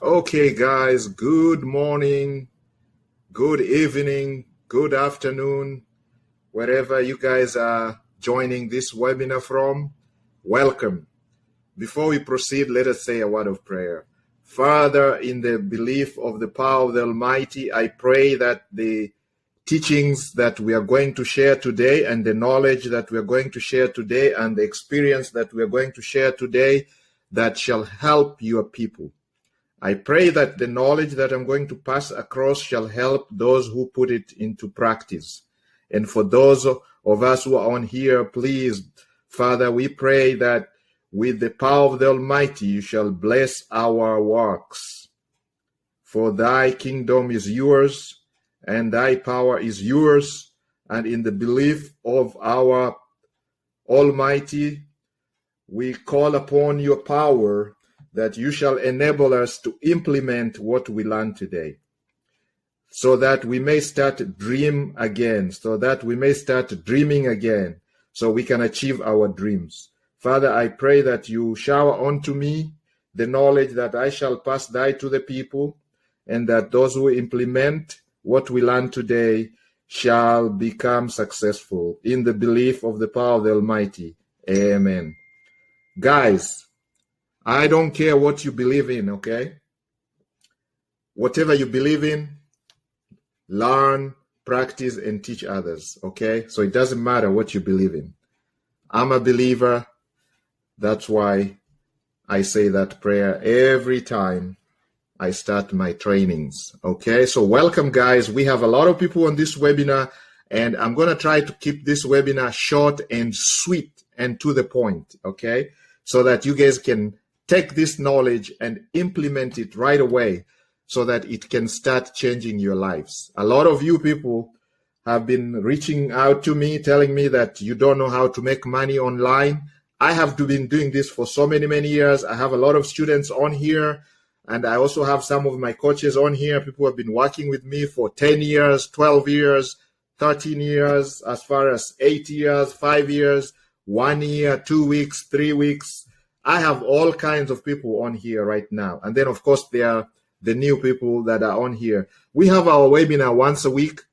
Okay, guys, good morning, good evening, good afternoon, wherever you guys are joining this webinar from. Welcome. Before we proceed, let us say a word of prayer. Father, in the belief of the power of the Almighty, I pray that the teachings that we are going to share today and the knowledge that we are going to share today and the experience that we are going to share today that shall help your people. I pray that the knowledge that I'm going to pass across shall help those who put it into practice. And for those of us who are on here, please, Father, we pray that with the power of the Almighty, you shall bless our works. For thy kingdom is yours, and thy power is yours, and in the belief of our Almighty, we call upon your power that you shall enable us to implement what we learned today, so that we may start dreaming again, so we can achieve our dreams. Father, I pray that you shower onto me the knowledge that I shall pass thy to the people, and that those who implement what we learned today shall become successful in the belief of the power of the Almighty. Amen. Guys, I don't care what you believe in, okay? Whatever you believe in, learn, practice, and teach others, okay? So it doesn't matter what you believe in. I'm a believer. That's why I say that prayer every time I start my trainings, okay? So welcome, guys. We have a lot of people on this webinar, and I'm going to try to keep this webinar short and sweet and to the point, okay? So that you guys can take this knowledge and implement it right away so that it can start changing your lives. A lot of you people have been reaching out to me, telling me that you don't know how to make money online. I have been doing this for so many years. I have a lot of students on here, and I also have some of my coaches on here. People have been working with me for 10 years, 12 years, 13 years, as far as 8 years, 5 years, 1 year, 2 weeks, 3 weeks. I have all kinds of people on here right now. And then, of course, there are the new people that are on here. We have our webinar once a week,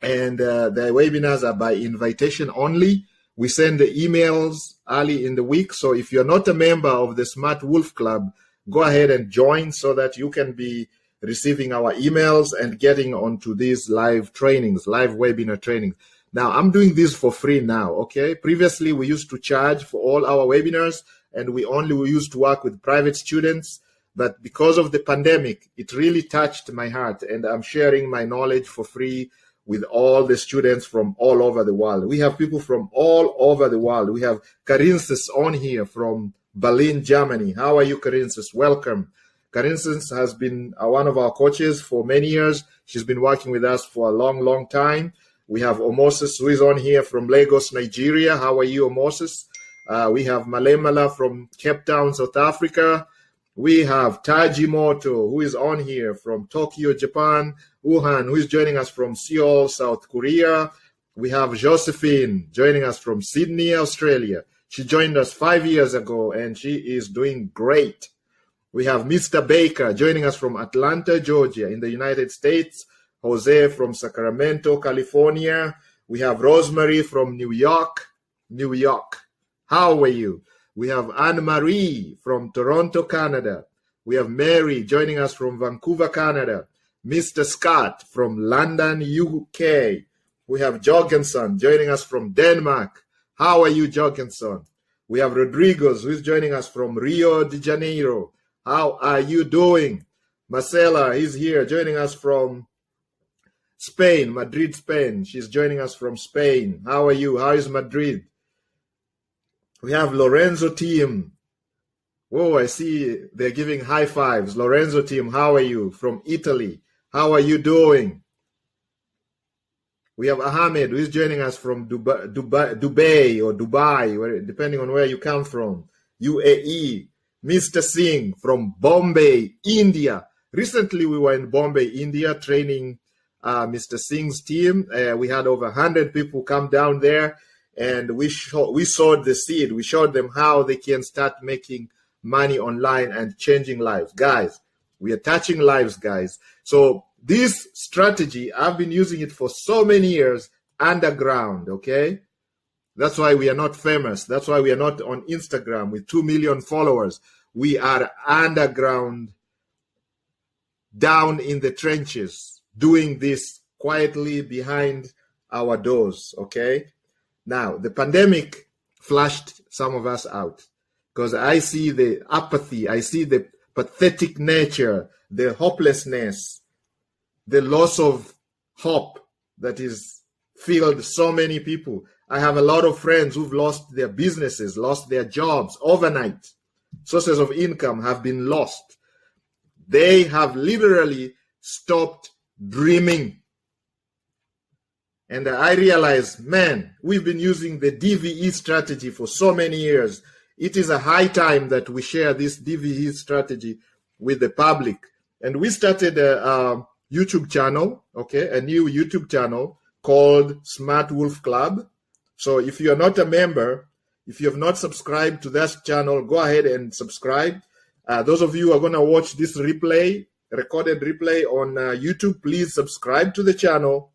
and the webinars are by invitation only. We send the emails early in the week. So if you're not a member of the Smart Wolf Club, go ahead and join so that you can be receiving our emails and getting onto these live trainings, live webinar trainings. Now, I'm doing this for free now, okay? Previously, we used to charge for all our webinars, and we used to work with private students. But because of the pandemic, it really touched my heart, and I'm sharing my knowledge for free with all the students from all over the world. We have people from all over the world. We have Karinsis on here from Berlin, Germany. How are you, Karinsis? Welcome. Karinsis has been one of our coaches for many years. She's been working with us for a long time. We have Omosis, who is on here from Lagos, Nigeria. How are you, Omosis? We have Malemala from Cape Town, South Africa. We have Tajimoto, who is on here from Tokyo, Japan. Wuhan, who is joining us from Seoul, South Korea. We have Josephine joining us from Sydney, Australia. She joined us 5 years ago, and she is doing great. We have Mr. Baker joining us from Atlanta, Georgia, in the United States. Jose from Sacramento, California. We have Rosemary from New York. How are you? We have Anne-Marie from Toronto, Canada. We have Mary joining us from Vancouver, Canada. Mr. Scott from London, UK. We have Jorgensen joining us from Denmark. How are you, Jorgensen? We have Rodriguez, who is joining us from Rio de Janeiro. How are you doing? Marcela is here joining us from Spain, Madrid, Spain. She's joining us from Spain. How are you? How is Madrid? We have Lorenzo team. Whoa, I see they're giving high fives. Lorenzo team, how are you? From Italy. How are you doing? We have Ahmed, who is joining us from Dubai, depending on where you come from. UAE. Mr. Singh from Bombay, India. Recently, we were in Bombay, India, training Mr. Singh's team. We had over 100 people come down there, and we sowed the seed. We showed them how they can start making money online and changing lives. Guys, We are touching lives, guys. So this strategy, I've been using it for so many years underground, okay? That's why we are not famous. That's why we are not on Instagram with 2 million followers. We are underground, down in the trenches, doing this quietly behind our doors, okay? Now, the pandemic flushed some of us out because I see the apathy, I see the pathetic nature, the hopelessness, the loss of hope that is filled so many people. I have a lot of friends who've lost their businesses, lost their jobs overnight. Sources of income have been lost. They have literally stopped dreaming. And I realized, man, we've been using the DVE strategy for so many years. It is a high time that we share this DVE strategy with the public. And we started a YouTube channel, okay, a new YouTube channel called Smart Wolf Club. So if you are not a member, if you have not subscribed to that channel, go ahead and subscribe. Those of you who are going to watch this replay, recorded replay on YouTube, please subscribe to the channel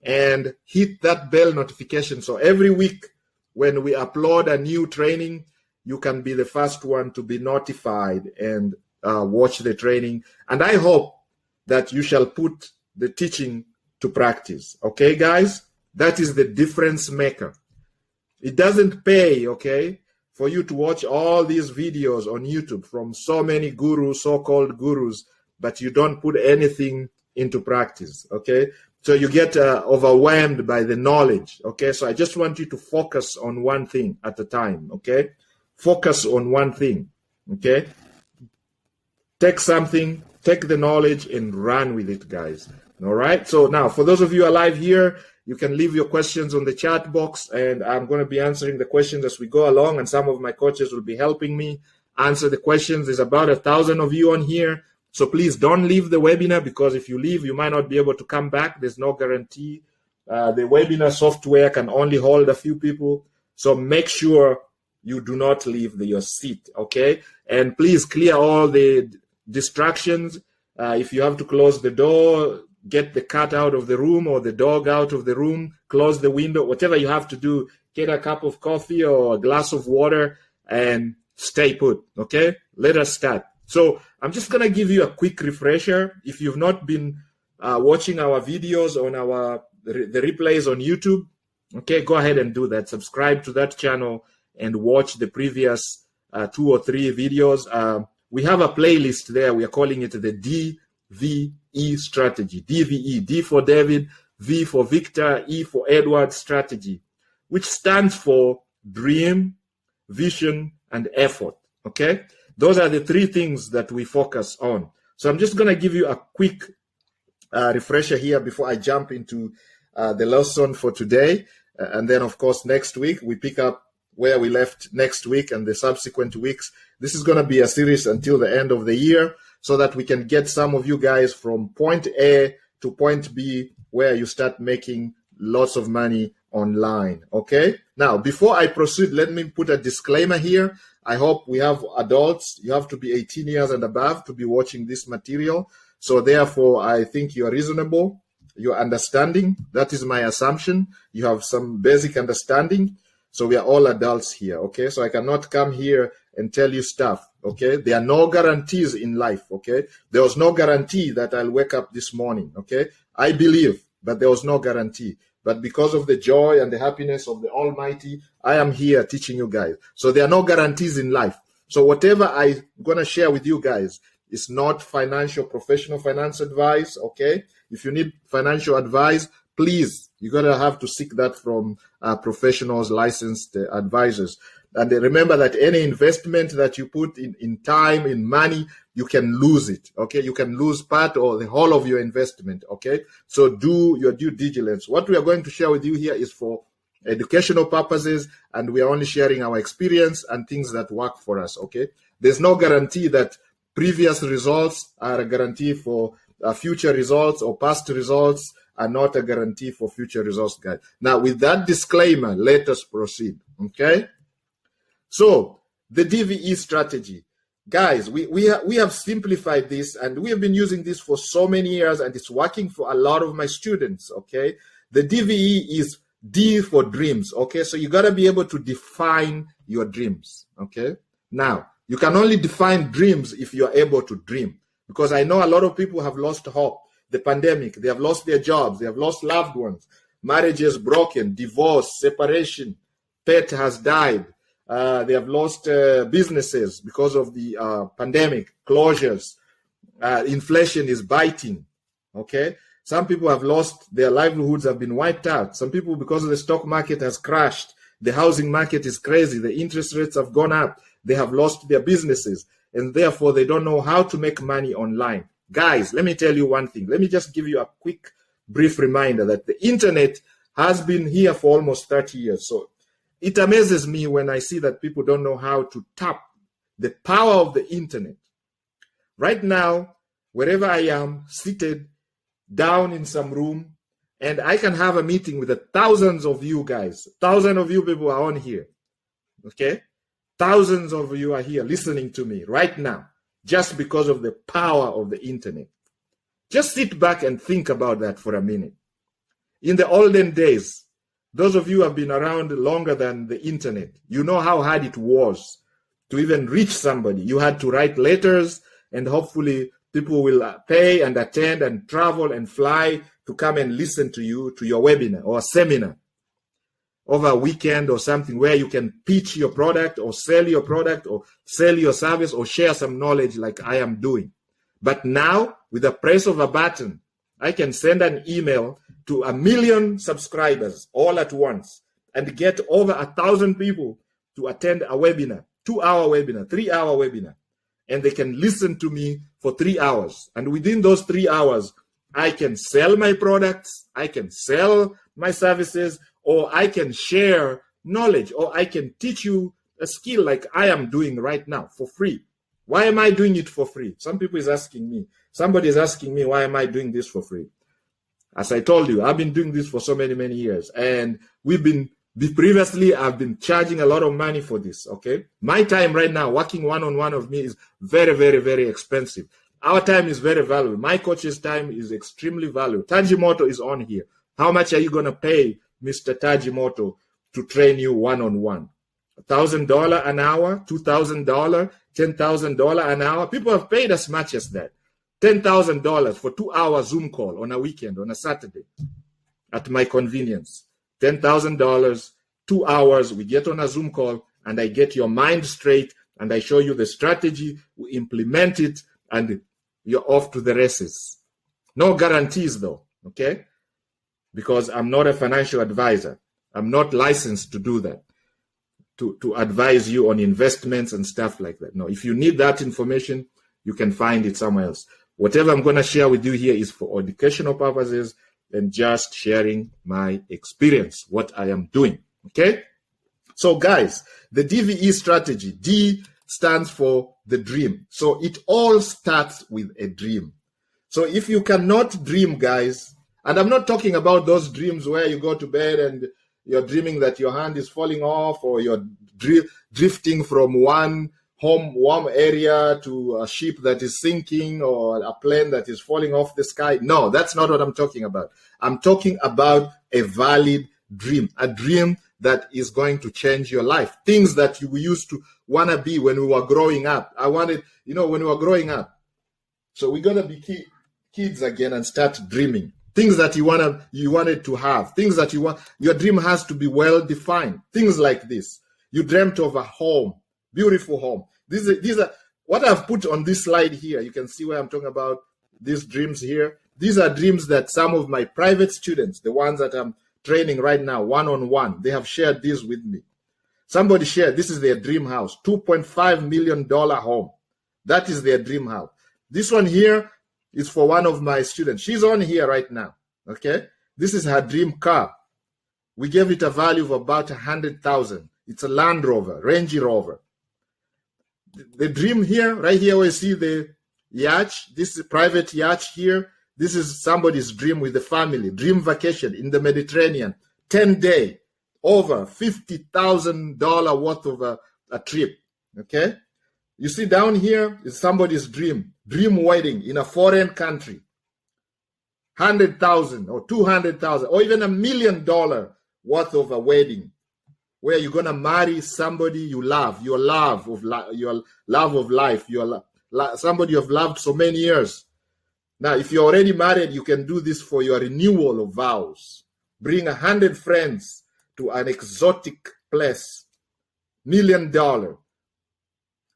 and hit that bell notification. So every week when we upload a new training, you can be the first one to be notified and watch the training. And I hope that you shall put the teaching to practice. Okay, guys? That is the difference maker. It doesn't pay, okay, for you to watch all these videos on YouTube from so many gurus, so-called gurus, but you don't put anything into practice, okay? So you get overwhelmed by the knowledge, okay? So I just want you to focus on one thing at a time, okay? Focus on one thing, okay? Take something, take the knowledge and run with it, guys. All right? So now, for those of you alive here, you can leave your questions on the chat box, and I'm going to be answering the questions as we go along, and some of my coaches will be helping me answer the questions. There's about 1,000 of you on here, so please don't leave the webinar, because if you leave, you might not be able to come back. There's no guarantee. The webinar software can only hold a few people, so make sure you do not leave your seat, okay? And please clear all the distractions. If you have to close the door, get the cat out of the room or the dog out of the room, close the window, whatever you have to do, get a cup of coffee or a glass of water and stay put, okay? Let us start. So I'm just going to give you a quick refresher. If you've not been watching our videos on the replays on YouTube, okay, go ahead and do that. Subscribe to that channel and watch the previous 2 or 3 videos. We have a playlist there. We are calling it the DVE strategy. DVE, D for David, V for Victor, E for Edward strategy, which stands for dream, vision, and effort. Okay? Those are the 3 things that we focus on. So I'm just going to give you a quick refresher here before I jump into the lesson for today. And then, of course, next week we pick up where we left next week and the subsequent weeks. This is going to be a series until the end of the year, so that we can get some of you guys from point A to point B, where you start making lots of money online, okay? Now, before I proceed, let me put a disclaimer here. I hope we have adults. You have to be 18 years and above to be watching this material. So therefore, I think you're reasonable. You're understanding. That is my assumption. You have some basic understanding. So we are all adults here, okay? So I cannot come here and tell you stuff, okay? There are no guarantees in life, okay? There was no guarantee that I'll wake up this morning, okay? I believe, but there was no guarantee. But because of the joy and the happiness of the Almighty, I am here teaching you guys. So there are no guarantees in life. So whatever I'm going to share with you guys is not professional finance advice, okay? If you need financial advice, please, you're going to have to seek that from professionals, licensed advisors. And remember that any investment that you put in time, in money, you can lose it, okay? You can lose part or the whole of your investment, okay? So do your due diligence. What we are going to share with you here is for educational purposes, and we are only sharing our experience and things that work for us, okay? There's no guarantee that previous results are a guarantee for future results, or past results are not a guarantee for future results, guys. Now, with that disclaimer, let us proceed, okay? So, the DVE strategy. Guys, we have simplified this, and we have been using this for so many years, and it's working for a lot of my students, okay? The DVE is D for dreams, okay? So you got to be able to define your dreams, okay? Now, you can only define dreams if you're able to dream, because I know a lot of people have lost hope. The pandemic, they have lost their jobs, they have lost loved ones, marriages broken, divorce, separation, pet has died. They have lost businesses because of the pandemic, closures. Inflation is biting, okay? Some people have lost, their livelihoods have been wiped out. Some people, because the stock market has crashed, the housing market is crazy, the interest rates have gone up, they have lost their businesses, and therefore they don't know how to make money online. Guys, let me tell you one thing. Let me just give you a quick, brief reminder that the internet has been here for almost 30 years. So it amazes me when I see that people don't know how to tap the power of the internet. Right now, wherever I am, seated down in some room, and I can have a meeting with the thousands of you guys. Thousands of you people are on here, okay? Thousands of you are here listening to me right now, just because of the power of the internet. Just sit back and think about that for a minute. In the olden days, those of you who have been around longer than the internet, you know how hard it was to even reach somebody. You had to write letters, and hopefully people will pay and attend and travel and fly to come and listen to you, to your webinar or seminar over a weekend or something, where you can pitch your product or sell your product or sell your service or share some knowledge like I am doing. But now, with the press of a button, I can send an email to 1 million subscribers all at once and get over 1,000 people to attend a webinar, 2-hour webinar, 3-hour webinar, and they can listen to me for 3 hours. And within those 3 hours, I can sell my products, I can sell my services, or I can share knowledge, or I can teach you a skill like I am doing right now for free. Why am I doing it for free? Some people is asking me. Somebody is asking me, why am I doing this for free? As I told you, I've been doing this for so many, many years. And previously, I've been charging a lot of money for this, okay? My time right now, working one-on-one of me is very, very, very expensive. Our time is very valuable. My coach's time is extremely valuable. Tajimoto is on here. How much are you going to pay Mr. Tajimoto to train you one-on-one? $1,000 an hour, $2,000, $10,000 an hour. People have paid as much as that. $10,000 for 2-hour Zoom call on a weekend, on a Saturday, at my convenience. $10,000, 2 hours, we get on a Zoom call, and I get your mind straight, and I show you the strategy, we implement it, and you're off to the races. No guarantees, though, okay? Because I'm not a financial advisor. I'm not licensed to do that, to advise you on investments and stuff like that. No, if you need that information, you can find it somewhere else. Whatever I'm going to share with you here is for educational purposes and just sharing my experience, what I am doing, okay? So guys, the DVE strategy, D stands for the dream. So it all starts with a dream. So if you cannot dream, guys, and I'm not talking about those dreams where you go to bed and you're dreaming that your hand is falling off, or you're drifting from one warm area to a ship that is sinking, or a plane that is falling off the sky. No, that's not what I'm talking about. I'm talking about a valid dream, a dream that is going to change your life. Things that you used to want to be when we were growing up. I wanted, when we were growing up. So we're going to be kids again and start dreaming. Things that you wanted to have. Things that you want. Your dream has to be well defined. Things like this. You dreamt of a home. Beautiful home. These are what I've put on this slide here. You can see where I'm talking about these dreams here. These are dreams that some of my private students, the ones that I'm training right now, one-on-one, they have shared this with me. Somebody shared, this is their dream house, $2.5 million home. That is their dream house. This one here is for one of my students. She's on here right now, okay? This is her dream car. We gave it a value of about $100,000. It's a Land Rover, Range Rover. The dream here, right here where you see the yacht, this is private yacht here. This is somebody's dream with the family, dream vacation in the Mediterranean, 10-day, over $50,000 worth of a trip, okay? You see down here is somebody's dream wedding in a foreign country. 100,000 or 200,000 or even $1 million worth of a wedding, where you're gonna marry somebody you love, your love of life, somebody you've loved so many years. Now, if you're already married, you can do this for your renewal of vows. Bring 100 friends to an exotic place. $1 million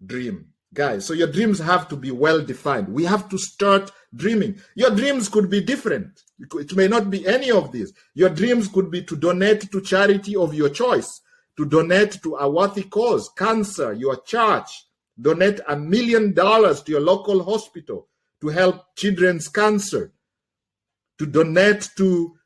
dream. Guys, so your dreams have to be well defined. We have to start dreaming. Your dreams could be different. It may not be any of these. Your dreams could be to donate to charity of your choice, to donate to a worthy cause, cancer, your church, donate $1 million to your local hospital to help children's cancer, to donate to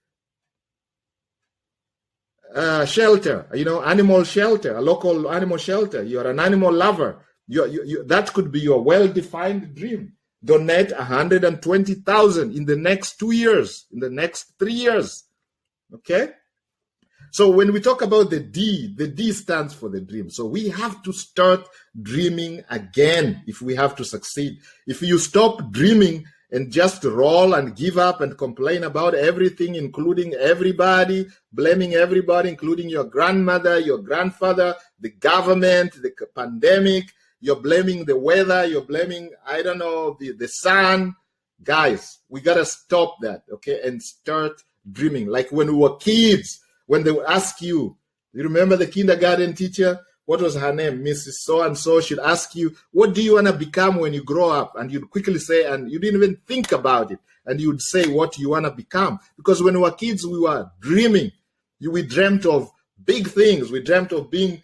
shelter, animal shelter, a local animal shelter. You're an animal lover. That could be your well-defined dream. Donate 120,000 in the next 2 years, in the next 3 years. Okay? So when we talk about the D stands for the dream. So we have to start dreaming again if we have to succeed. If you stop dreaming and just roll and give up and complain about everything, including everybody, blaming everybody, including your grandmother, your grandfather, the government, the pandemic, you're blaming the weather, you're blaming, the sun. Guys, we got to stop that, okay, and start dreaming. Like when we were kids, when they would ask you remember the kindergarten teacher? What was her name? Mrs. So-and-so. She'd ask you, what do you want to become when you grow up? And you'd quickly say, and you didn't even think about it, and you'd say what you want to become. Because when we were kids, we were dreaming. We dreamt of big things. We dreamt of being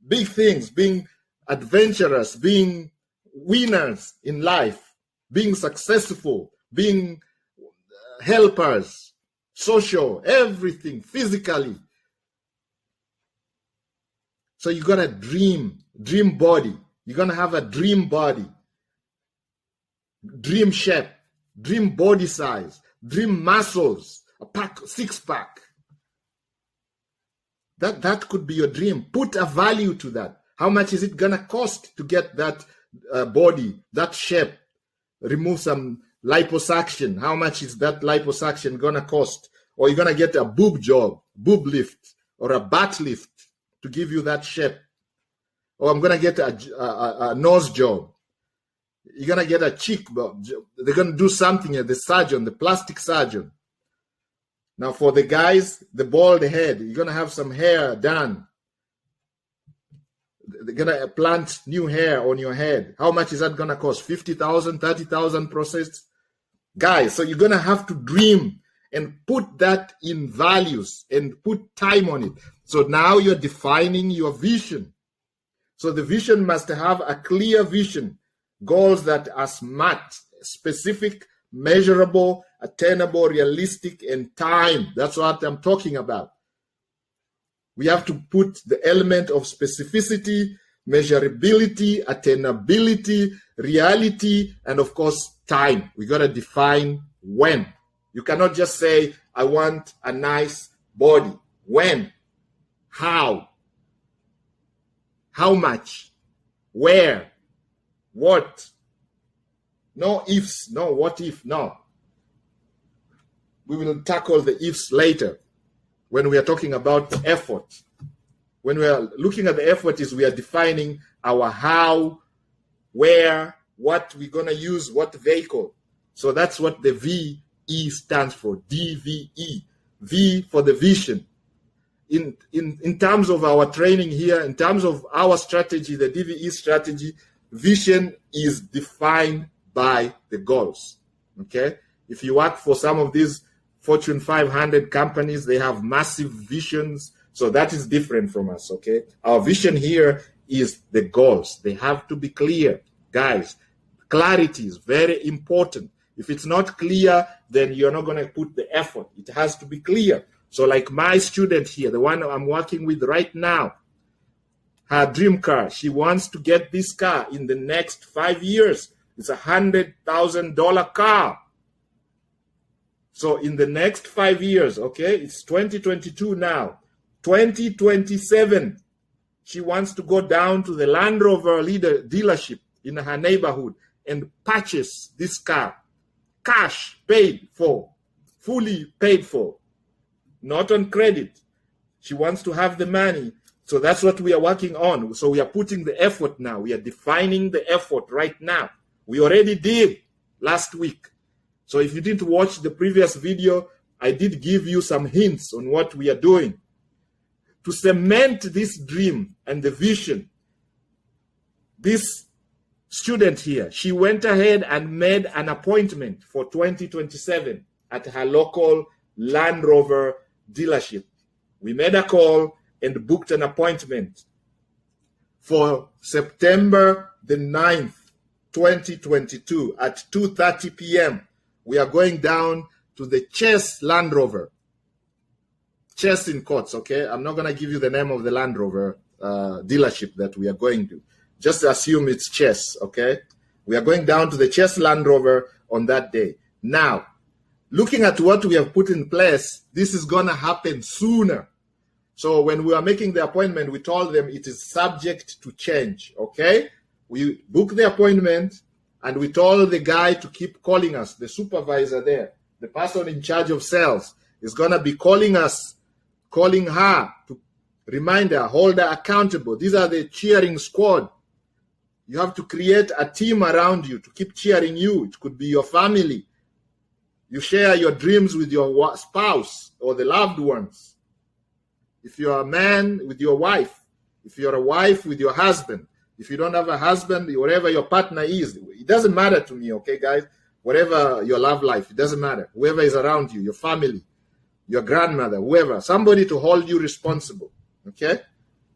big things, being adventurous, being winners in life, being successful, being helpers, social, everything, physically. So you got a dream body. You're going to have a dream body, dream shape, dream body size, dream muscles, six pack. That could be your dream. Put a value to that. How much is it going to cost to get that body, that shape? Remove some liposuction. How much is that liposuction going to cost? Or you're going to get a boob lift, or a butt lift to give you that shape. Or I'm going to get a nose job. You're going to get a cheek. They're going to do something at the plastic surgeon. Now for the guys, the bald head, you're going to have some hair done. They're going to plant new hair on your head. How much is that going to cost? 50,000, 30,000 processed? Guys, so you're going to have to dream and put that in values and put time on it. So now you're defining your vision. So the vision must have a clear vision, goals that are smart, specific, measurable, attainable, realistic, and time. That's what I'm talking about. We have to put the element of specificity, measurability, attainability, reality, and of course, time. We got to define when. You cannot just say, I want a nice body. When? How? How much? Where? What? No ifs, no what if, no. We will tackle the ifs later when we are talking about the effort. When we are looking at the effort, we are defining our how, where, what we're going to use, what vehicle. So that's what the VE stands for, DVE. V for the vision. In terms of our training here, in terms of our strategy, the DVE strategy, vision is defined by the goals. Okay? If you work for some of these Fortune 500 companies, they have massive visions. So that is different from us. Okay? Our vision here is the goals. They have to be clear. Guys, clarity is very important. If it's not clear, then you're not going to put the effort. It has to be clear. So like my student here, the one I'm working with right now, her dream car, she wants to get this car in the next 5 years. It's $100,000 car. So in the next 5 years, okay, it's 2022 now, 2027, She wants to go down to the Land Rover dealership in her neighborhood and purchase this car. Cash, paid for, fully paid for, not on credit. She wants to have the money. So that's what we are working on. So we are putting the effort now. We are defining the effort right now. We already did last week. So if you didn't watch the previous video, I did give you some hints on what we are doing. To cement this dream and the vision, this student here, she went ahead and made an appointment for 2027 at her local Land Rover dealership. We made a call and booked an appointment for September the 9th, 2022 at 2:30 p.m. We are going down to the Chess Land Rover. Chess in quotes, okay? I'm not going to give you the name of the Land Rover dealership that we are going to. Just assume it's Chess, okay? We are going down to the Chess Land Rover on that day. Now, looking at what we have put in place, this is going to happen sooner. So when we are making the appointment, we told them it is subject to change, okay? We booked the appointment, and we told the guy to keep calling us, the supervisor there, the person in charge of sales, is going to be calling us, calling her to remind her, hold her accountable. These are the cheering squad. You have to create a team around you to keep cheering you. It could be your family. You share your dreams with your spouse or the loved ones. If you're a man, with your wife. If you're a wife, with your husband. If you don't have a husband, whatever your partner is, it doesn't matter to me, okay, guys? Whatever your love life, it doesn't matter. Whoever is around you, your family, your grandmother, whoever, somebody to hold you responsible, okay?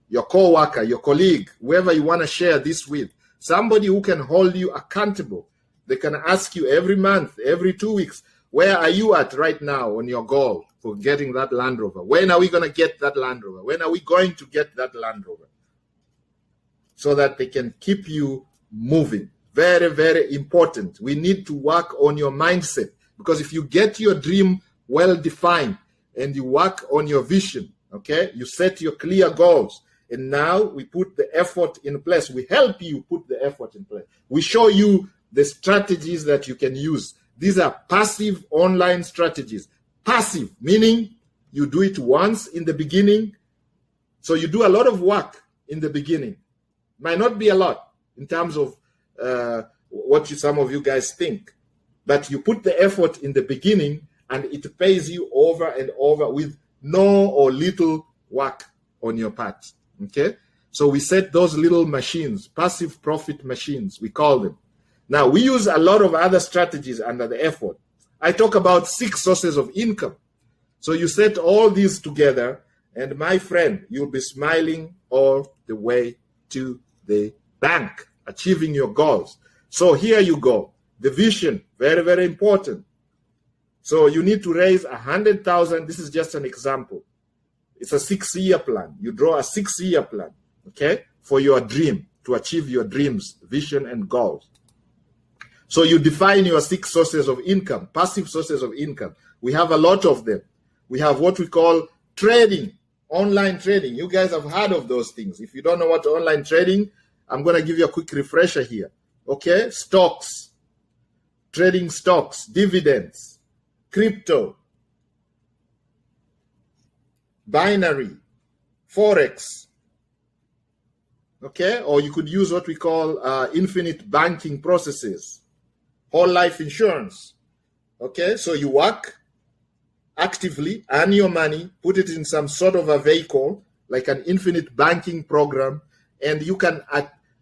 Your co-worker, your colleague, whoever you want to share this with, somebody who can hold you accountable. They can ask you every month, every 2 weeks, where are you at right now on your goal for getting that Land Rover? When are we going to get that Land Rover? When are we going to get that Land Rover? So that they can keep you moving. Very, very important. We need to work on your mindset, because if you get your dream well defined and you work on your vision, okay, you set your clear goals, and now we put the effort in place. We help you put the effort in place. We show you the strategies that you can use. These are passive online strategies. Passive, meaning you do it once in the beginning. So you do a lot of work in the beginning. Might not be a lot in terms of what some of you guys think, but you put the effort in the beginning and it pays you over and over with no or little work on your part, okay? So we set those little machines, passive profit machines, we call them. Now, we use a lot of other strategies under the effort. I talk about 6 sources of income. So you set all these together, and my friend, you'll be smiling all the way to the bank, achieving your goals. So here you go. The vision, very, very important. So you need to raise 100,000. This is just an example. It's a 6-year plan. You draw a 6-year plan, okay, for your dream, to achieve your dreams, vision, and goals. So you define your 6 sources of income, passive sources of income. We have a lot of them. We have what we call trading, online trading. You guys have heard of those things. If you don't know what online trading, I'm going to give you a quick refresher here. Okay, stocks, trading stocks, dividends, crypto, binary, forex. Okay, or you could use what we call infinite banking processes, whole life insurance. Okay, so you work actively, earn your money, put it in some sort of a vehicle, like an infinite banking program, and you can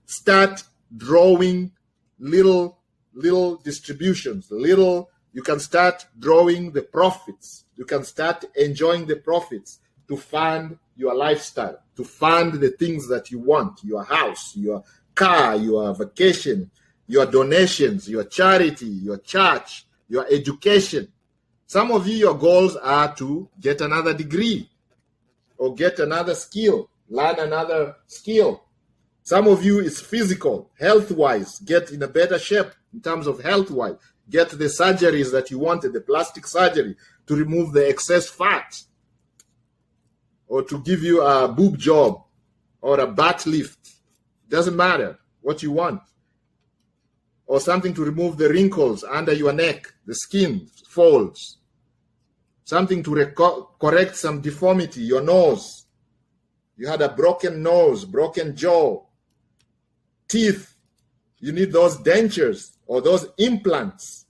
start drawing little distributions, you can start drawing the profits. You can start enjoying the profits to fund your lifestyle, to fund the things that you want, your house, your car, your vacation, your donations, your charity, your church, your education. Some of you, your goals are to get another degree or get another skill, learn another skill. Some of you, it's physical, health-wise, get in a better shape in terms of health-wise. Get the surgeries that you wanted, the plastic surgery, to remove the excess fat or to give you a boob job or a butt lift. Doesn't matter what you want. Or something to remove the wrinkles under your neck, the skin folds. Something to correct some deformity, your nose. You had a broken nose, broken jaw, teeth. You need those dentures or those implants.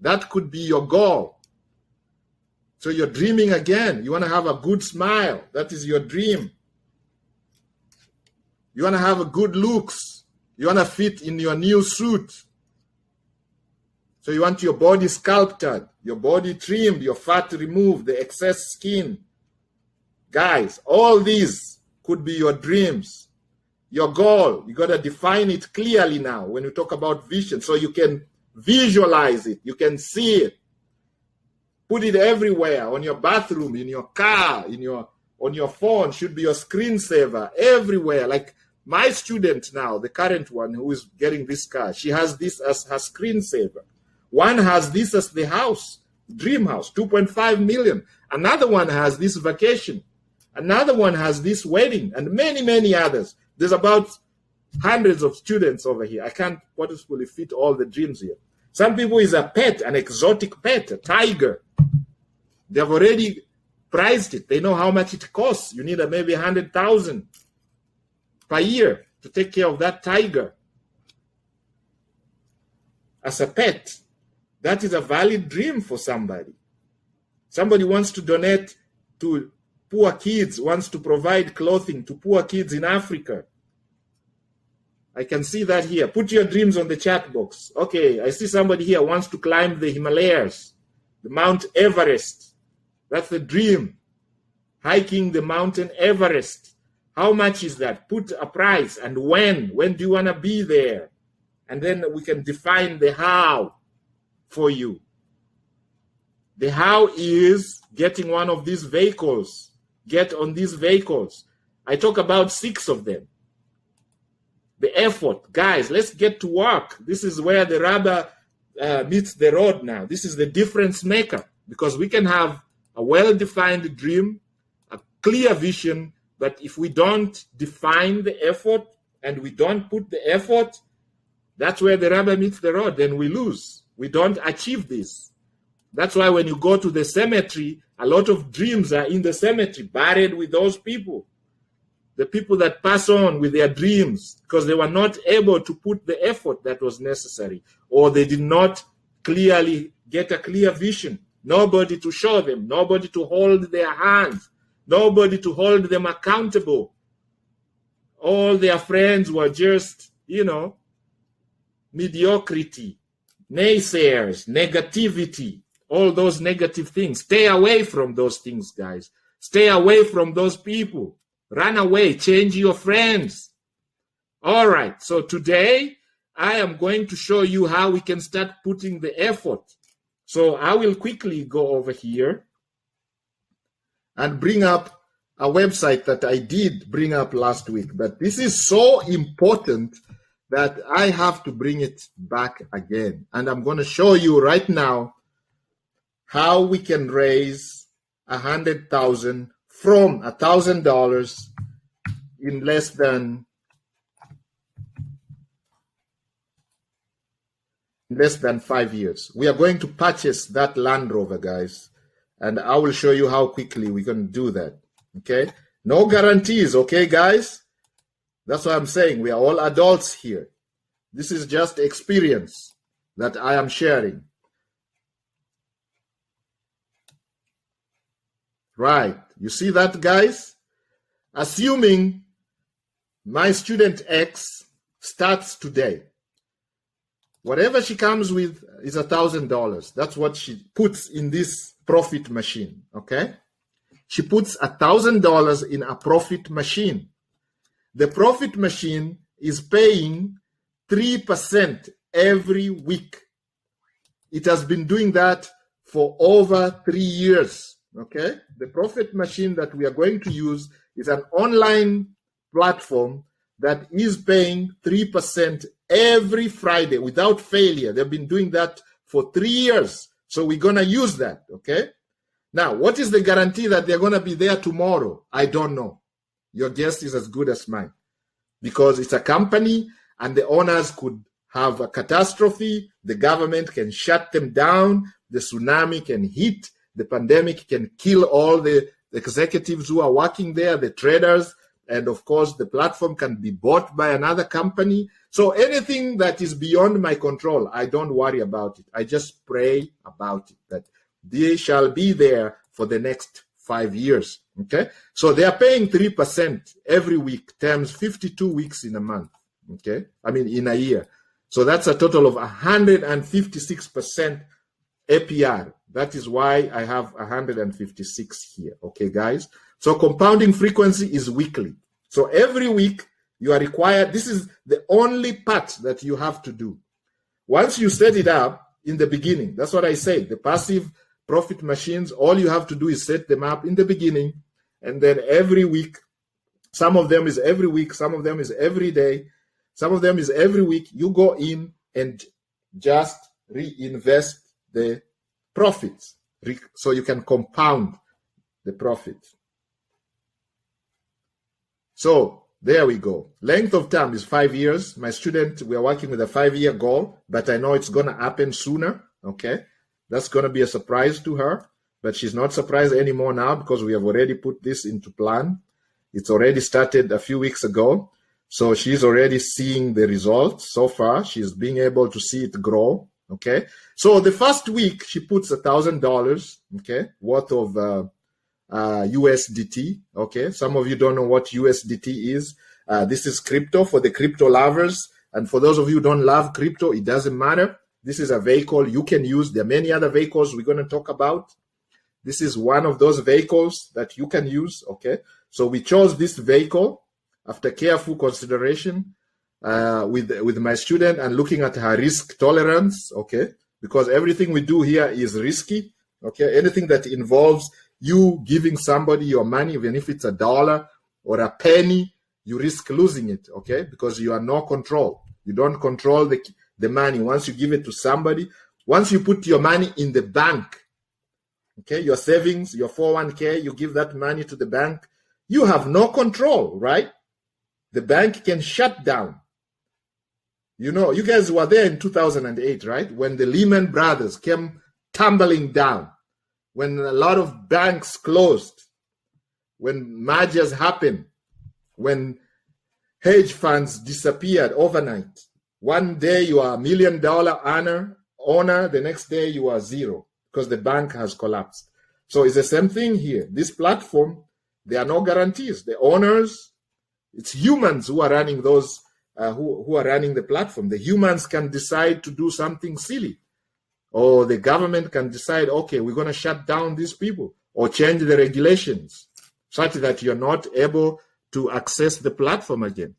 That could be your goal. So you're dreaming again. You want to have a good smile. That is your dream. You want to have a good looks. You want to fit in your new suit. So you want your body sculpted, your body trimmed, your fat removed, the excess skin. Guys, all these could be your dreams, your goal. You got to define it clearly now when you talk about vision, so you can visualize it. You can see it. Put it everywhere, on your bathroom, in your car, on your phone. Should be your screensaver, everywhere. Like my student now, the current one who is getting this car, she has this as her screensaver. One has this as the house, dream house, 2.5 million. Another one has this vacation. Another one has this wedding, and many, many others. There's about hundreds of students over here. I can't purposefully fit all the dreams here. Some people is a pet, an exotic pet, a tiger. They have already priced it. They know how much it costs. You need maybe 100,000 per year to take care of that tiger. As a pet, that is a valid dream for somebody. Somebody wants to donate to poor kids, wants to provide clothing to poor kids in Africa. I can see that here. Put your dreams on the chat box. Okay, I see somebody here wants to climb the Himalayas, the Mount Everest. That's the dream. Hiking the mountain Everest. How much is that? Put a price, and when. When do you want to be there? And then we can define the how for you. The how is getting one of these vehicles. Get on these vehicles. I talk about 6 of them. The effort. Guys, let's get to work. This is where the rubber meets the road now. This is the difference maker, because we can have a well-defined dream, a clear vision, but if we don't define the effort and we don't put the effort, that's where the rubber meets the road. Then we lose. We don't achieve this. That's why when you go to the cemetery, a lot of dreams are in the cemetery, buried with those people. The people that pass on with their dreams because they were not able to put the effort that was necessary, or they did not clearly get a clear vision. Nobody to show them, nobody to hold their hands, nobody to hold them accountable. All their friends were just, mediocrity, naysayers, negativity, all those negative things. Stay away from those things, guys. Stay away from those people. Run away. Change your friends. All right. So today, I am going to show you how we can start putting the effort. So I will quickly go over here and bring up a website that I did bring up last week. But this is so important that I have to bring it back again. And I'm going to show you right now how we can raise $100,000 from $1,000 in less than 5 years. We are going to purchase that Land Rover, guys, and I will show you how quickly we can do that. Okay, no guarantees. Okay, guys, that's what I'm saying. We are all adults here. This is just experience that I am sharing. Right. You see that, guys? Assuming my student X starts today, whatever she comes with is $1,000. That's what she puts in this profit machine, okay? She puts $1,000 in a profit machine. The profit machine is paying 3% every week. It has been doing that for over 3 years. Okay, the profit machine that we are going to use is an online platform that is paying 3% every Friday without failure. They've been doing that for 3 years. So we're going to use that. Okay. Now, what is the guarantee that they're going to be there tomorrow? I don't know. Your guess is as good as mine, because it's a company and the owners could have a catastrophe. The government can shut them down. The tsunami can hit. The pandemic can kill all the executives who are working there, the traders. And of course, the platform can be bought by another company. So anything that is beyond my control, I don't worry about it. I just pray about it, that they shall be there for the next 5 years. Okay, so they are paying 3% every week times 52 weeks in a month. Okay, I mean in a year. So that's a total of 156% APR. That is why I have 156 here. Okay, guys. So compounding frequency is weekly. So every week you are required. This is the only part that you have to do. Once you set it up in the beginning, that's what I said. The passive profit machines, all you have to do is set them up in the beginning. And then every week, some of them is every week, some of them is every day, some of them is every week, you go in and just reinvest the profits so you can compound the profit. So there we go. Length of time is 5 years. My student, we are working with a 5-year goal, but I know it's going to happen sooner. Okay, that's going to be a surprise to her. But she's not surprised anymore now, because we have already put this into plan. It's already started a few weeks ago. So she's already seeing the results so far. She's being able to see it grow. Okay. So the first week she puts $1,000, okay, worth of USDT. Okay. Some of you don't know what USDT is. This is crypto for the crypto lovers. And for those of you who don't love crypto, it doesn't matter. This is a vehicle you can use. There are many other vehicles we're going to talk about. This is one of those vehicles that you can use, okay? So we chose this vehicle after careful consideration with my student and looking at her risk tolerance, okay? Because everything we do here is risky, okay? Anything that involves you giving somebody your money, even if it's $1 or a penny, you risk losing it, okay? Because you are no control. You don't control the money. Once you give it to somebody, once you put your money in the bank, okay, your savings, your 401k, you give that money to the bank, you have no control, right? The bank can shut down. You know, you guys were there in 2008, right? When the Lehman Brothers came tumbling down, when a lot of banks closed, when mergers happened, when hedge funds disappeared overnight. One day you are $1 million owner, the next day you are zero, because the bank has collapsed. So it's the same thing here. This platform, there are no guarantees. The owners, it's humans who are running those, who are running the platform. The humans can decide to do something silly, or the government can decide, okay, we're going to shut down these people or change the regulations such that you're not able to access the platform again.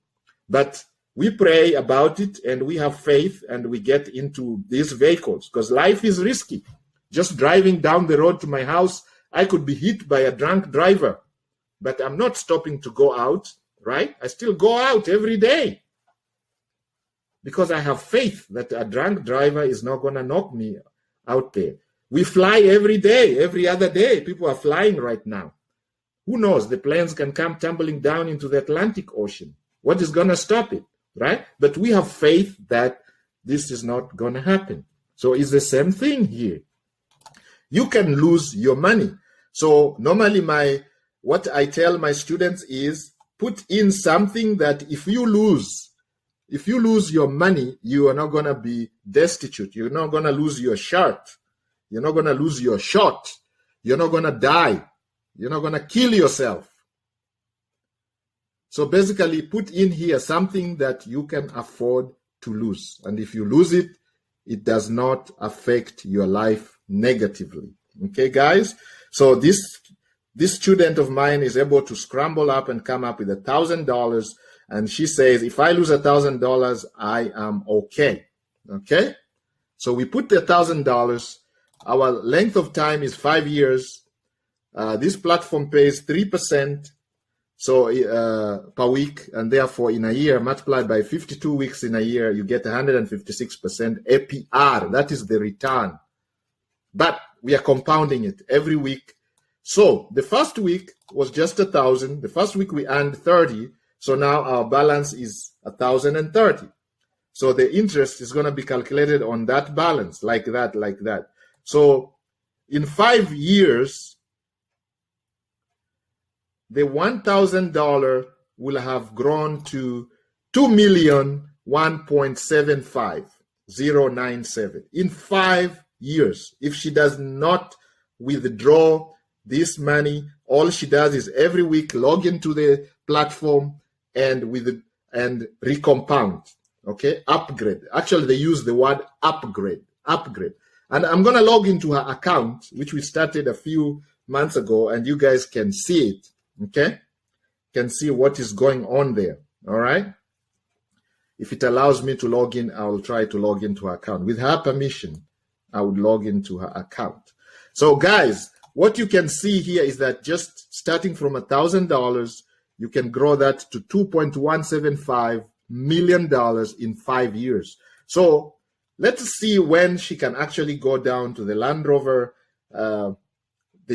But we pray about it and we have faith and we get into these vehicles, because life is risky. Just driving down the road to my house, I could be hit by a drunk driver, but I'm not stopping to go out, right? I still go out every day because I have faith that a drunk driver is not going to knock me out there. We fly every day, every other day. People are flying right now. Who knows? The planes can come tumbling down into the Atlantic Ocean. What is going to stop it, right? But we have faith that this is not going to happen. So it's the same thing here. You can lose your money. So normally what I tell my students is put in something that if you lose your money, you are not going to be destitute. You're not going to lose your shirt. You're not going to lose your shot. You're not going to die. You're not going to kill yourself. So basically put in here something that you can afford to lose. And if you lose it, it does not affect your life negatively. Okay, guys? So this student of mine is able to scramble up and come up with $1,000. And she says, if I lose $1,000, I am okay. Okay? So we put the $1,000. Our length of time is 5 years. This platform pays 3% per week, and therefore in a year, multiplied by 52 weeks in a year, you get 156% APR. That is the return. But we are compounding it every week. So the first week was just 1,000. The first week we earned 30. So now our balance is 1,030. So the interest is going to be calculated on that balance, like that, like that. So in 5 years, the $1,000 will have grown to 2,001,75097 in 5 years. If she does not withdraw this money, all she does is every week log into the platform and recompound. Okay, upgrade. Actually, they use the word upgrade. And I'm going to log into her account, which we started a few months ago, and you guys can see it. Okay, can see what is going on there. All right. If it allows me to log in, I will try to log into her account. With her permission, I would log into her account. So guys, what you can see here is that just starting from $1,000, you can grow that to $2.175 million in 5 years. So let's see when she can actually go down to the Land Rover, the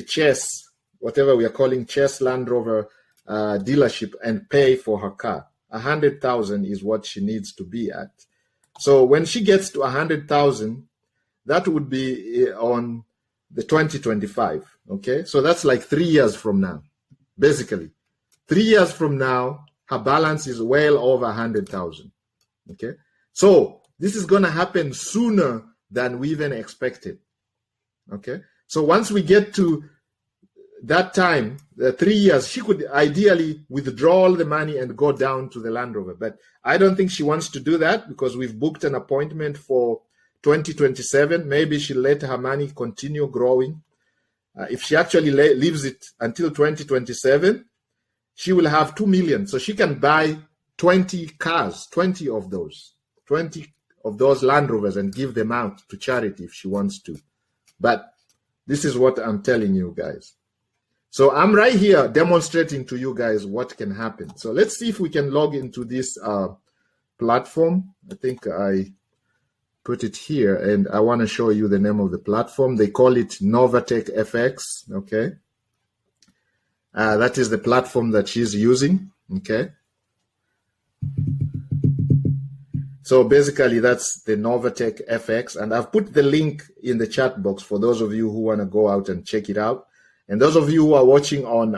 Chess, whatever we are calling Chess Land Rover dealership, and pay for her car. 100,000 is what she needs to be at. So when she gets to 100,000, that would be on the 2025. Okay, so that's like 3 years from now, basically. 3 years from now, her balance is well over 100,000. Okay, so this is going to happen sooner than we even expected. Okay, so once we get to that time, the 3 years, she could ideally withdraw all the money and go down to the Land Rover. But I don't think she wants to do that because we've booked an appointment for 2027. Maybe she'll let her money continue growing. If she actually leaves it until 2027, she will have 2 million. So she can buy 20 cars, 20 of those Land Rovers, and give them out to charity if she wants to. But this is what I'm telling you guys. So I'm right here demonstrating to you guys what can happen. So let's see if we can log into this platform. I think I put it here, and I want to show you the name of the platform. They call it novatechfx. Okay, that is the platform that she's using. Okay, so basically that's the novatechfx, and I've put the link in the chat box for those of you who want to go out and check it out. And those of you who are watching on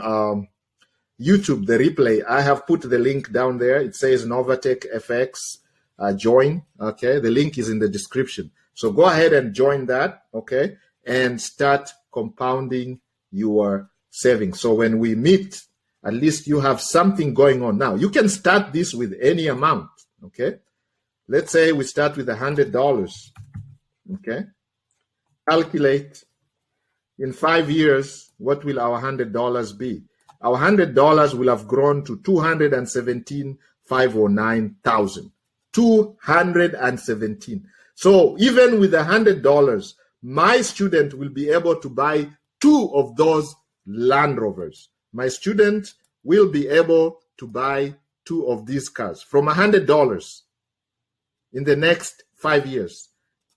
YouTube, the replay, I have put the link down there. It says novatechfx. Join. Okay, the link is in the description, so go ahead and join that. Okay, and start compounding your savings. So when we meet, at least you have something going on. Now you can start this with any amount. Okay, let's say we start with $100. Okay, calculate in 5 years, what will our $100 be? Our $100 will have grown to 217,509,000. 217. So even with $100, my student will be able to buy 2 of those Land Rovers. My student will be able to buy 2 of these cars from $100 in the next 5 years,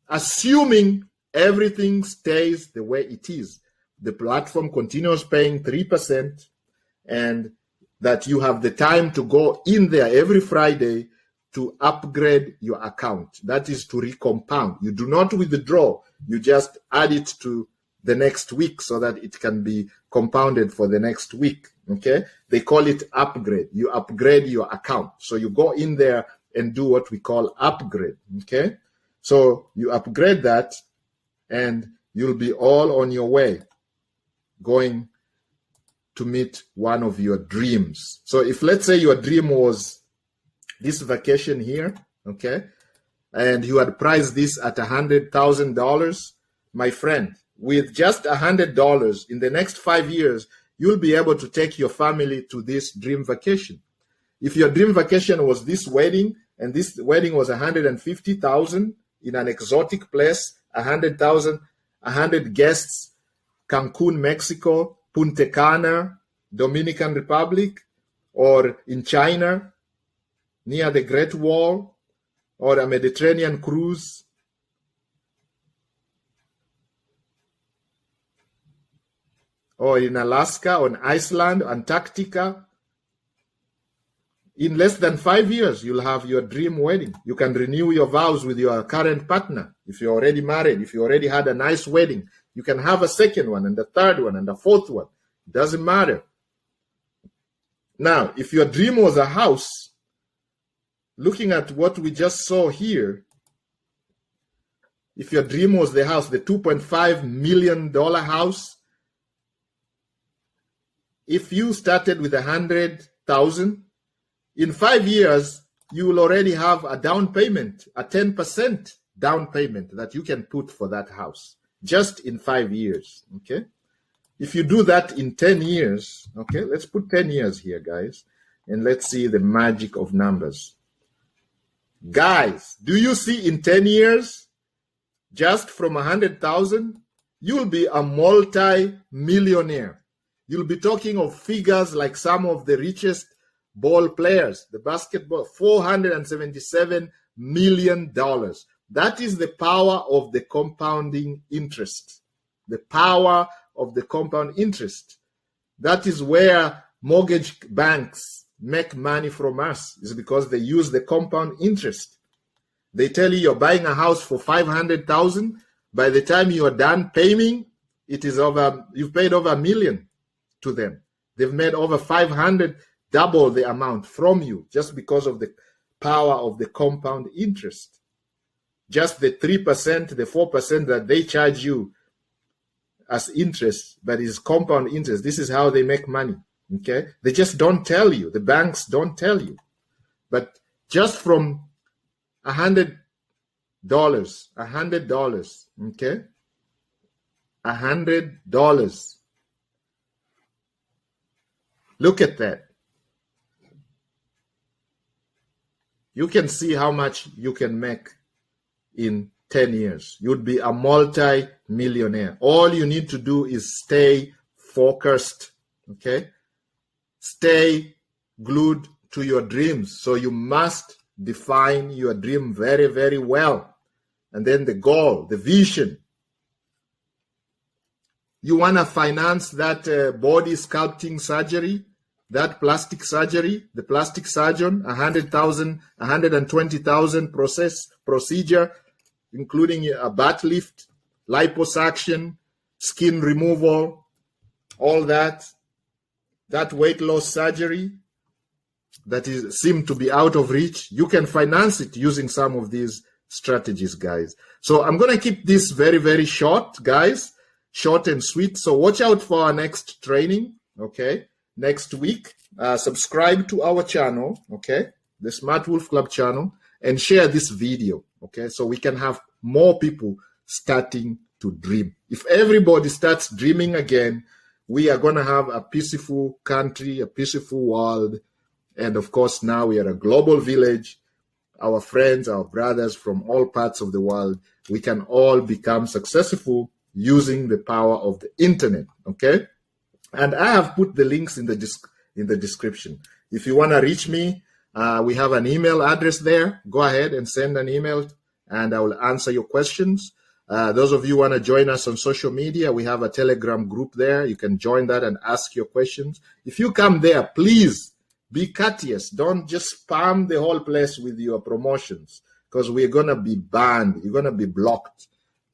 assuming everything stays the way it is. The platform continues paying 3%, and that you have the time to go in there every Friday to upgrade your account. That is to recompound. You do not withdraw. You just add it to the next week so that it can be compounded for the next week. Okay? They call it upgrade. You upgrade your account. So you go in there and do what we call upgrade. Okay? So you upgrade that, and you'll be all on your way going to meet one of your dreams. So if, let's say, your dream was this vacation here, okay, and you had priced this at $100,000, my friend, with just $100 in the next 5 years, you'll be able to take your family to this dream vacation. If your dream vacation was this wedding, and this wedding was $150,000 in an exotic place, 100,000, 100 guests, Cancun, Mexico, Punta Cana, Dominican Republic, or in China, near the Great Wall, or a Mediterranean cruise. or in Alaska, on Iceland, Antarctica. In less than 5 years, you'll have your dream wedding. You can renew your vows with your current partner. If you're already married, if you already had a nice wedding, you can have a second one and a third one and a fourth one. It doesn't matter. Now, if your dream was a house, looking at what we just saw here, if your dream was the house, the $2.5 million house, if you started with 100,000, in 5 years, you will already have a down payment, a 10% down payment that you can put for that house, just in 5 years, okay? If you do that in 10 years, okay, let's put 10 years here, guys, and let's see the magic of numbers. Guys, do you see in 10 years, just from 100,000, you'll be a multi-millionaire. You'll be talking of figures like some of the richest ball players, the basketball, $477 million. That is the power of the compounding interest. The power of the compound interest. That is where mortgage banks make money from us, is because they use the compound interest. They tell you you're buying a house for 500,000. By the time you are done paying, it is over, you've paid over $1 million to them. They've made over 500, double the amount from you, just because of the power of the compound interest. Just the 3%, the 4% that they charge you as interest, but is compound interest. This is how they make money, okay? They just don't tell you. The banks don't tell you. But just from $100, okay? $100. Look at that. You can see how much you can make in 10 years. You'd be a multi-millionaire. All you need to do is stay focused, okay? Stay glued to your dreams. So you must define your dream very, very well. And then the goal, the vision. You want to finance that body sculpting surgery, that plastic surgery, the plastic surgeon, 100,000, 120,000 procedure, including a butt lift, liposuction, skin removal, all that weight loss surgery that seem to be out of reach. You can finance it using some of these strategies, guys. So I'm going to keep this very, very short, guys, short and sweet. So watch out for our next training, okay? Next week, subscribe to our channel, okay, the Smart Wolf Club channel, and share this video, okay, so we can have more people starting to dream. If everybody starts dreaming again, we are going to have a peaceful country, a peaceful world, and of course now we are a global village. Our friends, our brothers from all parts of the world, we can all become successful using the power of the internet, okay? And I have put the links in the description. If you want to reach me, we have an email address there. Go ahead and send an email, and I will answer your questions. Those of you who want to join us on social media, we have a Telegram group there. You can join that and ask your questions. If you come there, please be courteous. Don't just spam the whole place with your promotions, because we're going to be banned. You're going to be blocked.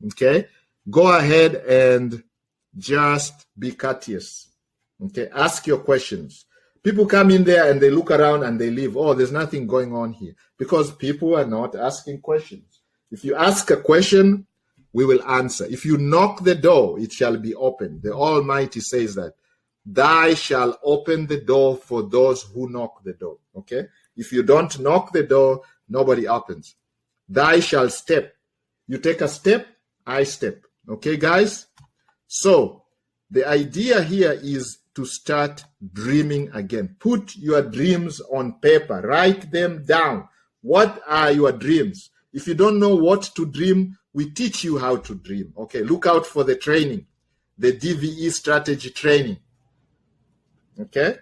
Okay? Go ahead and just be courteous. Okay, ask your questions. People come in there and they look around and they leave. Oh, there's nothing going on here, because people are not asking questions. If you ask a question, we will answer. If you knock the door, it shall be opened. The Almighty says that. Thou shall open the door for those who knock the door. Okay? If you don't knock the door, nobody opens. Thou shall step. You take a step, I step. Okay, guys? So, the idea here is to start dreaming again. Put your dreams on paper. Write them down. What are your dreams? If you don't know what to dream, we teach you how to dream. Okay, look out for the training, the DVE strategy training. Okay,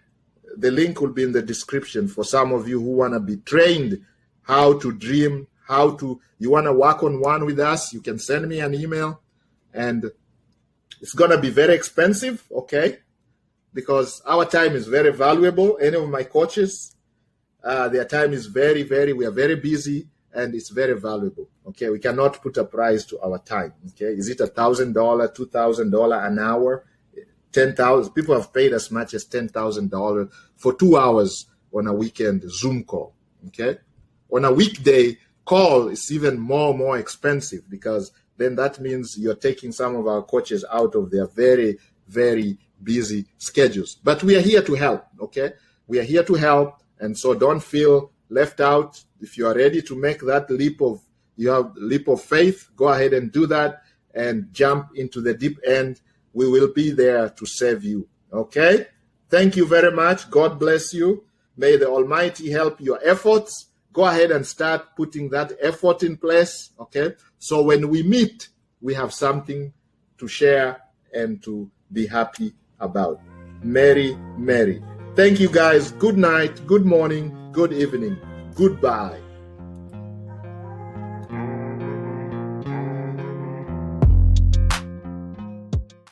the link will be in the description for some of you who want to be trained how to dream, you want to work on one with us, you can send me an email and It's going to be very expensive, okay? Because our time is very valuable. Any of my coaches, their time is we are very busy, and it's very valuable, okay? We cannot put a price to our time, okay? Is it $1,000, $2,000 an hour? 10,000, people have paid as much as $10,000 for 2 hours on a weekend Zoom call, okay? On a weekday call, it's even more expensive, because then that means you're taking some of our coaches out of their very busy schedules. But we are here to help, okay? We are here to help, and so don't feel left out. If you are ready to make that leap of faith, go ahead and do that and jump into the deep end. We will be there to serve you, okay? Thank you very much. God bless you. May the Almighty help your efforts. Go ahead and start putting that effort in place, okay? So when we meet, we have something to share and to be happy about. Mary. Thank you, guys. Good night, good morning, good evening. Goodbye.